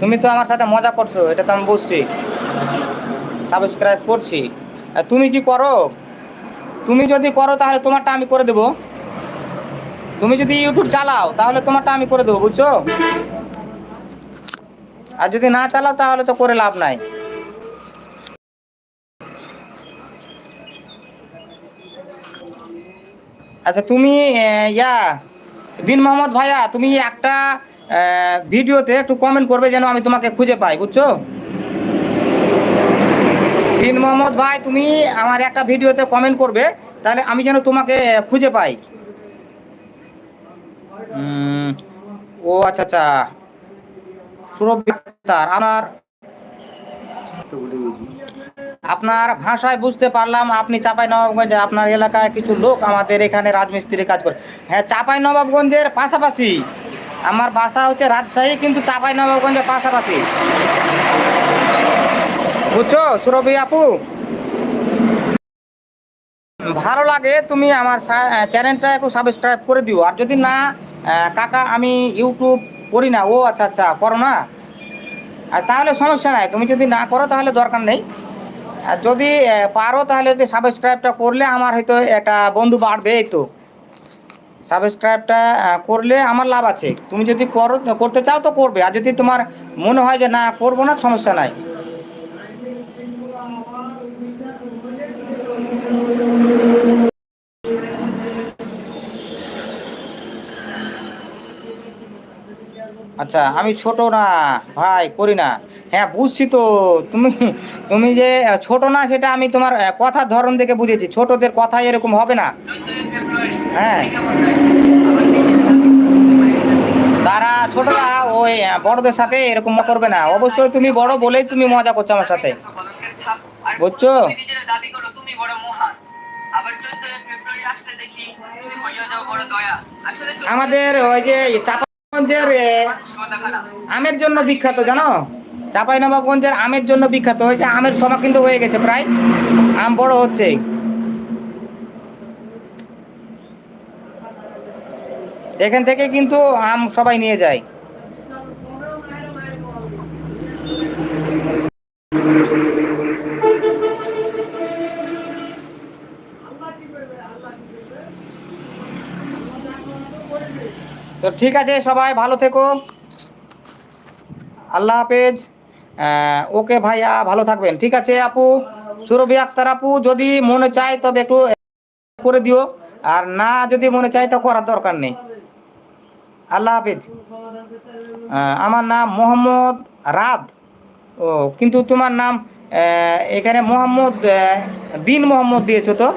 তুমি তো আমার সাথে মজা করছো, এটা তো আমি বুঝছি। সাবস্ক্রাইব করছি। আর তুমি কি করো? তুমি যদি করো তাহলে তোমারটা আমি করে দেবো। তুমি যদি ইউটিউব চালাও তাহলে তোমারটা আমি করে দেবো, বুঝছো? আর যদি না চালাও তাহলে তো করে লাভ নাই। আচ্ছা তুমি দিন মোহাম্মদ ভাইয়া, তুমি একটা ভিডিওতে একটু কমেন্ট করবে যেন আমি তোমাকে খুঁজে পাই, বুঝছো? দিন মোহাম্মদ ভাই, তুমি আমার একটা ভিডিওতে কমেন্ট করবে, তাহলে আমি যেন তোমাকে খুঁজে পাই। উম, ও আচ্ছা আচ্ছা। সুরভি আক্তার, আপনার ভাষায় বুঝতে পারলাম আপনি চাঁপাইনবাবগঞ্জে, আপনার এলাকায় কিছু লোক আমাদের এখানে রাজমিস্ত্রি কাজ করে। হ্যাঁ, চাঁপাইনবাবগঞ্জের পাশাপাশি। আমার বাসা হচ্ছে রাজশাহী, কিন্তু চাঁপাইনবাবগঞ্জের পাশাপাশি, বুঝছো সুরভি আপু? ভালো লাগে তুমি আমার চ্যানেলটা একটু সাবস্ক্রাইব করে দিও। আর যদি না কাকা, আমি ইউটিউব করি না। ও আচ্ছা আচ্ছা, করো না? আর তাহলে সমস্যা নাই, তুমি যদি না করো তাহলে দরকার নেই। আর যদি পারো তাহলে একটু সাবস্ক্রাইবটা করলে আমার হয়তো একটা বন্ধু বাড়বে, এই তো। সাবস্ক্রাইবটা করলে আমার লাভ আছে। তুমি যদি করো, করতে চাও তো করবে, আর যদি তোমার মনে হয় যে না করবো না, সমস্যা নাই। আচ্ছা, আমি ছোট না ভাই, করি না। হ্যাঁ বুঝছি তো। তুমি তুমি যে ছোট না, সেটা আমি তোমার কথার ধরন দেখে বুঝেছি। ছোটদের কথা এরকম হবে না। হ্যাঁ, তারা ছোটরা ওই বড়দের সাথে এরকম করবে না। অবশ্যই তুমি বড় বলেই তুমি মজা করছো আমার সাথে, বুঝছো? আমাদের ওই যে চাঁপাইনবাবগঞ্জের আমের জন্য বিখ্যাত, জানো? চাঁপাইনবাবগঞ্জের আমের জন্য বিখ্যাত। হয়েছে আমের সময় কিন্তু হয়ে গেছে প্রায়, আম বড় হচ্ছে। এখান থেকে কিন্তু আম সবাই নিয়ে যায়। তো ঠিক আছে, সবাই ভালো থেকো। আল্লাহ হাফেজ। ওকে ভাইয়া, ভালো থাকবেন। ঠিক আছে আপু, সুরভি আক্তার আপু, যদি মনে চায় তবে একটু করে দিও। আর না যদি মনে চায় তো করার দরকার নেই। আল্লাহ হাফেজ। আমার নাম মোহাম্মদ রাত। ও, কিন্তু তোমার নাম এখানে মোহাম্মদ দিন মোহাম্মদ দিয়েছো তো?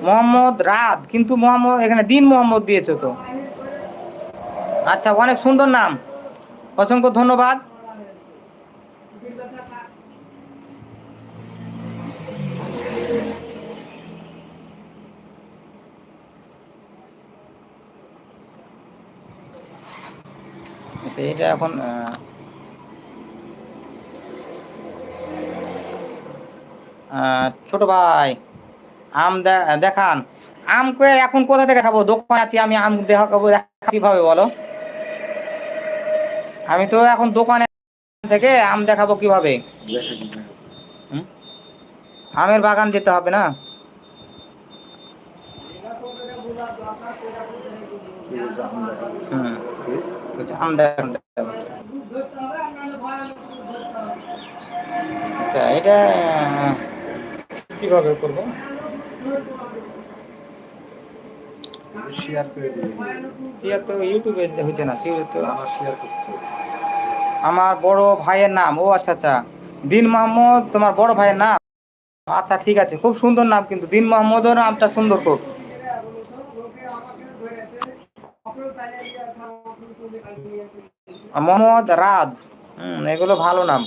মোহাম্মদ রাত, কিন্তু মোহাম্মদ এখানে দিন মোহাম্মদ দিয়েছো তো? আচ্ছা, অনেক সুন্দর নাম, অসংখ্য ধন্যবাদ। আচ্ছা, এটা এখন ছোট ভাই, আম দেখান। আম এখন কোথা থেকে খাবো? দোকান আছি আমি, আম দেখাবো কিভাবে বলো? আমি তো এখন দোকানে থেকে আম দেখাবো কিভাবে? হুম? আমের বাগান যেতে হবে না? হুম, আচ্ছা, আম দেখান। আচ্ছা, এটা কিভাবে করবো? শেয়ার করে দিবে। শেয়ার তো ইউটিউবে হচ্ছে না, তো আমার শেয়ার করতে হবে। আমার বড় ভাইয়ের নাম, ও আচ্ছা আচ্ছা, দিন মোহাম্মদ তোমার বড় ভাইয়ের নাম? আচ্ছা ঠিক আছে, খুব সুন্দর নাম, কিন্তু দিন মোহাম্মদের নামটা সুন্দর খুব। মোহাম্মদ রাত, এগুলো ভালো নাম।